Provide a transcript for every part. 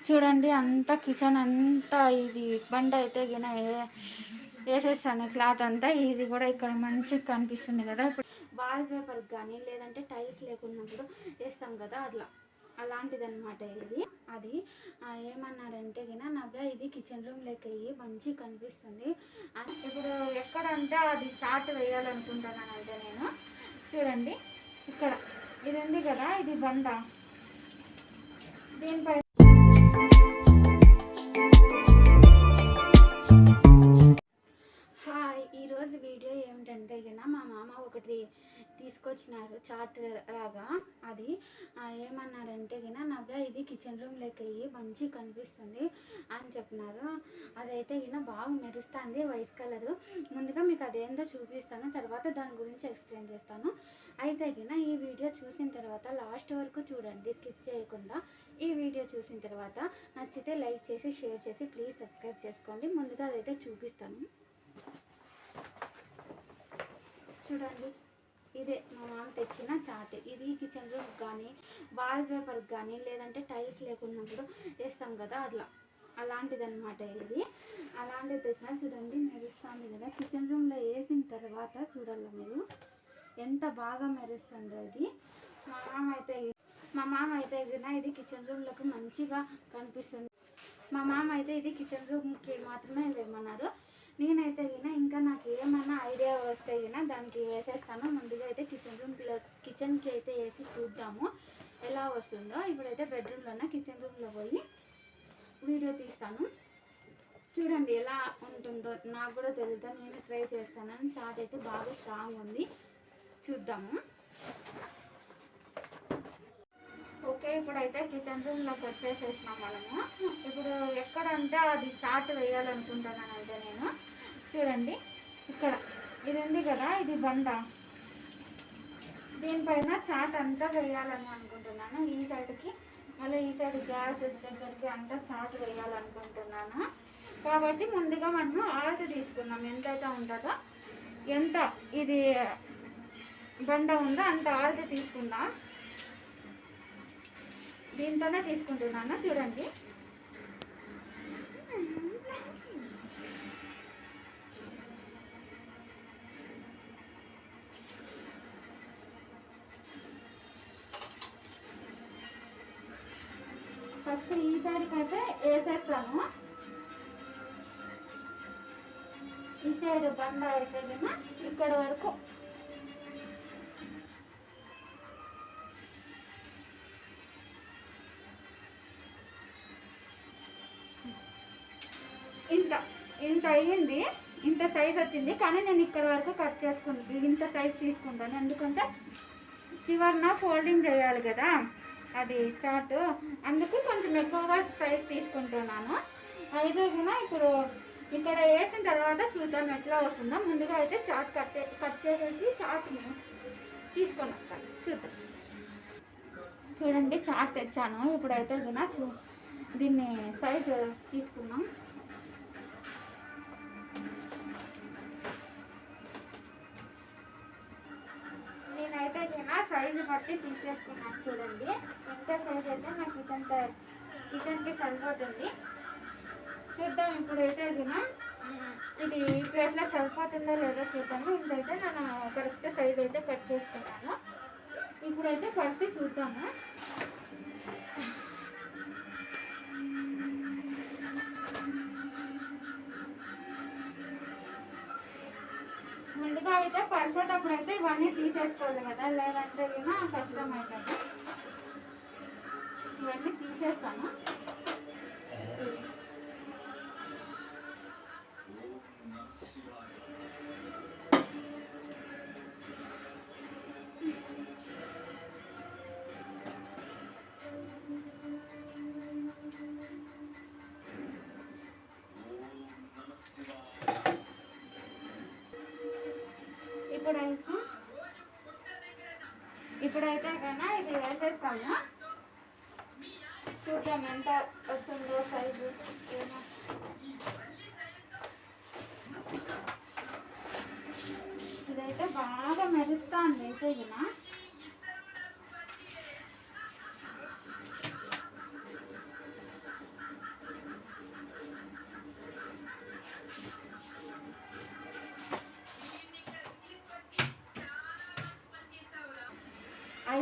చూడండి అంతా కిచెన్ అంతా ఇది బండ అయితే గిన వేసేస్తాను క్లాత్ అంతా. ఇది కూడా ఇక్కడ మంచిగా కనిపిస్తుంది కదా. ఇప్పుడు వాల్ పేపర్కి కానీ లేదంటే టైల్స్ లేకున్నప్పుడు వేస్తాం కదా అట్లా, అలాంటిది అనమాట ఇది. అది ఏమన్నారంటే గిన నవ్య ఇది కిచెన్ రూమ్ లెక్క మంచిగా కనిపిస్తుంది. ఇప్పుడు ఎక్కడంటే అది చాట్ వేయాలనుకుంటున్నాను అయితే నేను. చూడండి ఇక్కడ ఇది ఉంది కదా, ఇది బండ, దీనిపై ఈరోజు వీడియో ఏమిటంటే గిన మా మామ ఒకటి తీసుకొచ్చినారు చాట్ లాగా. అది ఏమన్నారంటే గిన నవ్య ఇది కిచెన్ రూమ్ లెక్క మంచిగా కనిపిస్తుంది అని చెప్పినారు. అదైతే గిన బాగా మెరుస్తుంది వైట్ కలరు. ముందుగా మీకు అదేందో చూపిస్తాను, తర్వాత దాని గురించి ఎక్స్ప్లెయిన్ చేస్తాను. అయితే గిన ఈ వీడియో చూసిన తర్వాత లాస్ట్ వరకు చూడండి, స్కిప్ చేయకుండా. ఈ వీడియో చూసిన తర్వాత నచ్చితే లైక్ చేసి షేర్ చేసి ప్లీజ్ సబ్స్క్రైబ్ చేసుకోండి. ముందుగా అదైతే చూపిస్తాను. చూడండి ఇదే మా మామ తెచ్చిన చాట్. ఇది కిచెన్ రూమ్ కానీ వాల్ పేపర్కి కానీ లేదంటే టైల్స్ లేకున్నప్పుడు వేస్తాం కదా అట్లా, అలాంటిది అనమాట ఇది. అలాంటిది తెచ్చిన చూడండి మెరుస్తుంది కదా. కిచెన్ రూమ్లో వేసిన తర్వాత చూడాలి మీరు ఎంత బాగా మెరుస్తుందో ఇది. మా మామ అయితే ఇది కిచెన్ రూమ్లకు మంచిగా కనిపిస్తుంది. మా మామ అయితే ఇది కిచెన్ రూమ్కి మాత్రమే వేయమన్నారు. నేనైతే గిన ఇంకా నాకు ఏమైనా ఐడియా వస్తే గిన దానికి వేసేస్తాను. ముందుగా అయితే కిచెన్కి అయితే వేసి చూద్దాము ఎలా వస్తుందో. ఇప్పుడైతే బెడ్రూమ్లోనే కిచెన్ రూమ్లో పోయి వీడియో తీస్తాను. చూడండి ఎలా ఉంటుందో నాకు కూడా తెలియదు, నేను ట్రై చేస్తాను. చాట్ అయితే బాగా స్ట్రాంగ్ ఉంది, చూద్దాము. ఓకే, ఇప్పుడైతే కిచెన్ రూమ్లోకి వచ్చేసేసినాం మనము. ఇప్పుడు ఎక్కడంటే అది చాట్ వేయాలనుకుంటున్నాను అయితే నేను. చూడండి ఇక్కడ ఇది ఉంది కదా, ఇది బండ, దీనిపైన చాట్ అంతా వేయాలని అనుకుంటున్నాను. ఈ సైడ్కి మళ్ళీ ఈ సైడ్ గ్యాస్ దగ్గరికి అంతా చాట్ వేయాలనుకుంటున్నాను. కాబట్టి ముందుగా మనము ఆల్ట్ తీసుకున్నాం, ఎంతైతే ఉంటుందో, ఎంత ఇది బండ ఉందో అంత ఆల్ట్ తీసుకుందాం. దీంతోనే తీసుకుంటున్నాను. చూడండి ఫస్ట్ ఈ సైడ్కి అయితే వేసేస్తాను. ఈ సైడ్ బండ అయితే ఇక్కడ వరకు ఇంత అయ్యింది, ఇంత సైజ్ వచ్చింది. కానీ నేను ఇక్కడ వరకు కట్ చేసుకుంటాను, ఇంత సైజ్ తీసుకుంటాను. ఎందుకంటే చివరిన ఫోల్డింగ్ చేయాలి కదా అది చాట్, అందుకు కొంచెం ఎక్కువగా సైజ్ తీసుకుంటున్నాను. అయితే కూడా ఇప్పుడు ఇక్కడ వేసిన తర్వాత చూద్దాం ఎట్లా వస్తుందో. ముందుగా అయితే చాట్ కట్ చేసేసి చాట్ని తీసుకొని వస్తాను, చూద్దాం. చూడండి చాట్ తెచ్చాను. ఇప్పుడైతే కూడా దీన్ని సైజ్ తీసుకున్నాం. నేనైతే గిన సైజు బట్టి తీసేసుకున్నాను. చూడండి ఎంత సైజ్ అయితే నా కిచెన్కి సరిపోతుంది. చూద్దాం ఇప్పుడైతే గిన ఇది ఈ ప్లేస్లో సరిపోతుందో లేదో చూద్దాము. ఇంకైతే నేను కరెక్ట్ సైజ్ అయితే కట్ చేసుకున్నాను. ఇప్పుడైతే పరిస్థితి చూద్దాము. ముందుగా అయితే పరిసేటప్పుడు అయితే ఇవన్నీ తీసేసుకోవాలి కదా, లేదంటే గిన కష్టం అవుతుంది. ఇవన్నీ తీసేస్తాను. ఇప్పుడైతే కన్నా ఇది వేసేస్తాము. చూద్దాం ఎంత వస్తుందో సైజు. ఇదైతే బాగా మెరుస్తుంది అయితే గిన.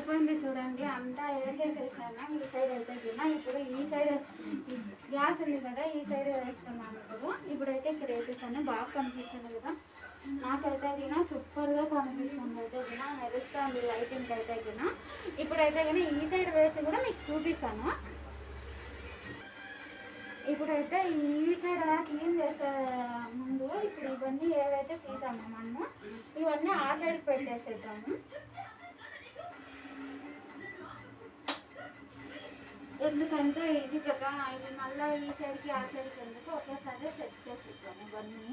అయిపోయింది చూడండి, అంతా వేసేసేసాను. ఈ సైడ్ అయితే తిన్నా. ఇప్పుడు ఈ సైడ్ గ్యాస్ ఉంది కదా, ఈ సైడ్ వేస్తున్నాను. ఇప్పుడైతే ఇక్కడ వేసేసాను. బాగా కనిపిస్తుంది కదా, నాకైతే తినా సూపర్గా కనిపిస్తుంది. అయితే తినా మెరుస్తుంది లైటింగ్ అయితే తినా. ఇప్పుడైతే కానీ ఈ సైడ్ వేసి కూడా మీకు చూపిస్తాను. ఇప్పుడైతే ఈ సైడ్ అలా క్లీన్ చేసే ముందు ఇప్పుడు ఇవన్నీ ఏవైతే తీసామో మనము ఇవన్నీ ఆ సైడ్ పెట్టేసేద్దాము. ఎందుకంటే ఇది కదా, ఇది మళ్ళీ ఈ సైడ్కి ఆ సైడ్కి ఎందుకు ఒకేసారి సెట్ చేసేద్దాము ఇవన్నీ.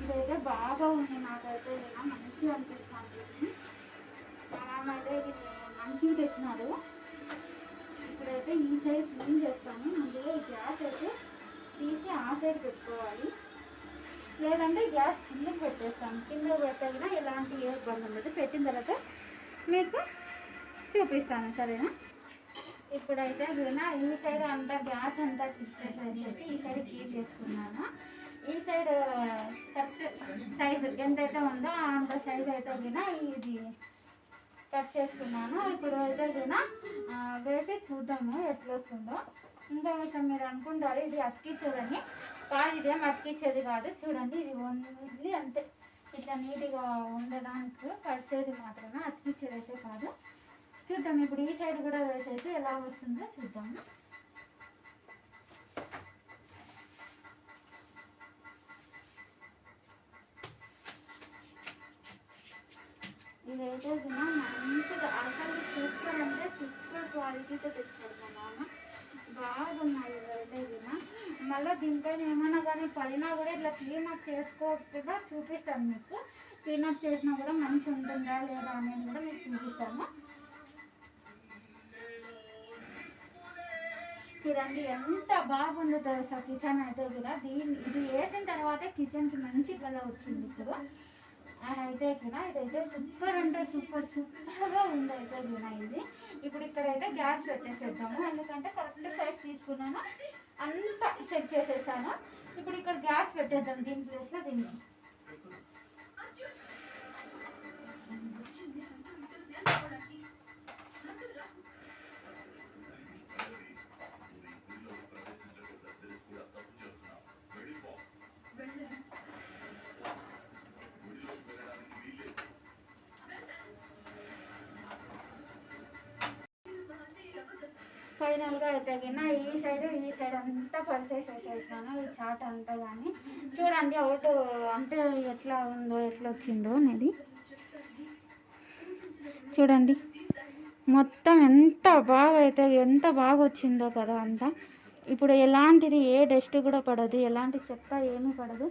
ఇదైతే బాగా ఉంది, నాకైతే మంచిగా అనిపిస్తుంది. చాలా అయితే ఇది మంచిగా తెచ్చినాడు. ఇప్పుడైతే ఈ సైడ్ క్లీన్ చేస్తాము. ముందుగా ఈ గ్యాస్ అయితే తీసి ఆ సైడ్ పెట్టుకోవాలి, లేదంటే గ్యాస్ కిందకి పెట్టేస్తాను. కింద పెట్టినా ఎలాంటి ఏ ఇబ్బంది ఉండదు. పెట్టిన తర్వాత మీకు చూపిస్తాను, సరేనా? ఇప్పుడైతే ఈ సైడ్ అంతా గ్యాస్ అంతా తీసేసి ఈ సైడ్ క్లీన్ చేసుకున్నాను. ఈ సైడ్ కరెక్ట్ సైజు ఎంతైతే ఉందో అంత సైజ్ అయితే ఇది కట్ చేసుకున్నాను. ఇప్పుడు అయితే వేసి చూద్దాము ఎట్లా వస్తుందో. ఇంకో విషయం మీరు అనుకుంటారు ఇది అతికించేదని, కాదు, ఇదేం అతికించేది కాదు. చూడండి, ఇది ఓన్లీ అంతే ఇట్లా నీట్గా ఉండడానికి పరిచేది మాత్రమే, అతికించేది అయితే కాదు. చూద్దాం ఇప్పుడు ఈ సైడ్ కూడా వేసేసి ఎలా వస్తుందో చూద్దాము. ఇదైతే మంచిగా అసలు సూపర్ అంటే సూపర్ క్వాలిటీతో తెచ్చారు మా నాన్న. బాగున్నాయి ఇదైతే మళ్ళీ దీనిపైన ఏమైనా కానీ పడినా కూడా ఇట్లా క్లీనప్ చేసుకోకుండా చూపిస్తాను మీకు. క్లీనప్ చేసినా కూడా మంచి ఉంటుందా లేదా అనేది కూడా మీకు చూపిస్తాను. చూడండి ఎంత బాగుందో తెలుసా కిచెన్ అయితే కూడా. ఇది వేసిన తర్వాతే కిచెన్కి మంచి కలర్ వచ్చింది. ఇప్పుడు అయితే ఇదైతే సూపర్ అంటే సూపర్గా ఉంది అయితే ఇది. ఇప్పుడు ఇక్కడైతే గ్యాస్ పెట్టేసేద్దాము, ఎందుకంటే కరెక్ట్ సైజ్ తీసుకున్నాను, అంతా సెట్ చేసేసాను. ఇప్పుడు ఇక్కడ గ్యాస్ పెట్టేద్దాం దీని ప్లేస్లో దీన్ని. ఫైనల్గా అయితే ఈ సైడ్ అంతా పరిచేసేసేసాను, ఈ చాట్ అంతా. కానీ చూడండి అవుట్ అంటే ఎట్లా ఉందో ఎట్లా వచ్చిందో అనేది చూడండి. మొత్తం ఎంత బాగా వచ్చిందో కదా అంతా. ఇప్పుడు ఎలాంటిది ఏ డస్ట్ కూడా పడదు, ఎలాంటి చెత్త ఏమీ పడదు.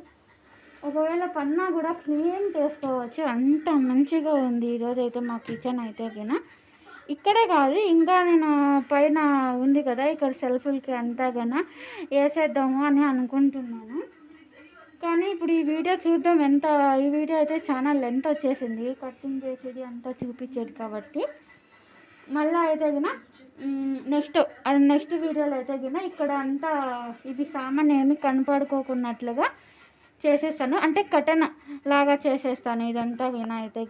ఒకవేళ పన్నా కూడా క్లీన్ చేసుకోవచ్చు, అంత మంచిగా ఉంది ఈరోజైతే మా కిచెన్ అయితే ఇక్కడే కాదు, ఇంకా నేను పైన ఉంది కదా ఇక్కడ సెల్ఫ్లకి అంతా వేసేద్దాము అని అనుకుంటున్నాను. కానీ ఇప్పుడు ఈ వీడియో చూద్దాం ఈ వీడియో అయితే చాలా లెంత్ వచ్చేసింది, కటింగ్ చేసేది అంతా చూపించేది కాబట్టి. మళ్ళీ అయితే నెక్స్ట్ వీడియోలో అయితే ఇక్కడ అంతా ఇవి సామాన్ ఏమి కనపడుకోకున్నట్లుగా చేసేస్తాను, అంటే కటన్ లాగా చేసేస్తాను ఇదంతా అయితే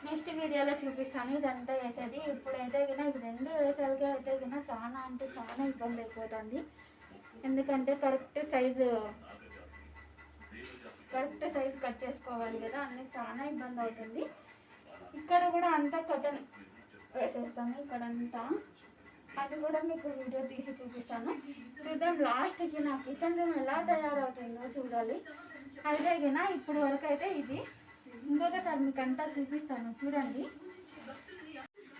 నెక్స్ట్ వీడియోలో చూపిస్తాను ఇదంతా వేసేది. ఇప్పుడైతే ఇవి రెండు వేసేలకి అయితే చాలా అంటే చాలా ఇబ్బంది అయిపోతుంది, ఎందుకంటే కరెక్ట్ సైజు కట్ చేసుకోవాలి కదా, అన్నీ చాలా ఇబ్బంది అవుతుంది. ఇక్కడ కూడా అంతా కటన్ వేసేస్తాను, ఇక్కడంతా. అది కూడా మీకు వీడియో తీసి చూపిస్తాను. చూద్దాం లాస్ట్కి నా కిచెన్ రూమ్ ఎలా తయారవుతుందో చూడాలి. అయితే ఇప్పుడు వరకు అయితే ఇది ఇంకొకసారి మీకు అంతా చూపిస్తాను.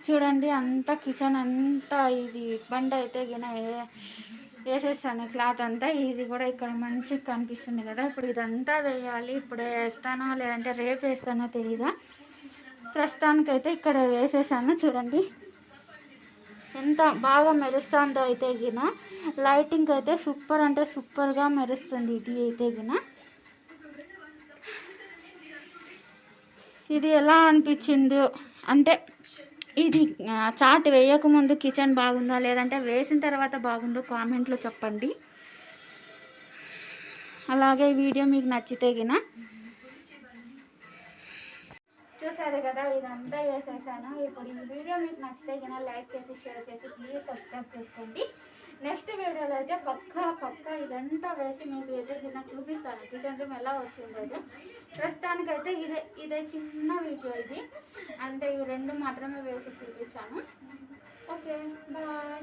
చూడండి అంతా కిచెన్ అంతా ఇది బండ అయితే వేసేస్తాను క్లాత్ అంతా. ఇది కూడా ఇక్కడ మంచిగా కనిపిస్తుంది కదా. ఇప్పుడు ఇదంతా వేయాలి, ఇప్పుడు వేస్తానో లేదంటే రేపు వేస్తానో తెలీదా. ప్రస్తుతానికైతే ఇక్కడ వేసేసాను. చూడండి ఎంత బాగా మెరుస్తుందో అయితే లైటింగ్ అయితే సూపర్ అంటే సూపర్గా మెరుస్తుంది ఇది అయితే ఇది ఎలా అనిపించిందో అంటే ఇది చాట్ వేయకముందు కిచెన్ బాగుందా లేదంటే వేసిన తర్వాత బాగుందో కామెంట్లో చెప్పండి. అలాగే వీడియో మీకు నచ్చితే చూసారు కదా, ఇదంతా వేసేసాను. ఇప్పుడు ఈ వీడియో మీకు నచ్చితే కన్నా లైక్ చేసి షేర్ చేసి ప్లీజ్ సబ్స్క్రైబ్ చేసుకోండి. నెక్స్ట్ వీడియోలో అయితే పక్కా ఇదంతా వేసి మీకు అయితే కింద చూపిస్తాను కిచెన్ రూమ్ ఎలా వచ్చింది. ప్రస్తుతానికైతే ఇదే చిన్న వీడియో ఇది, అంటే ఇవి రెండు మాత్రమే వేసి చూపించాను. Okay bye.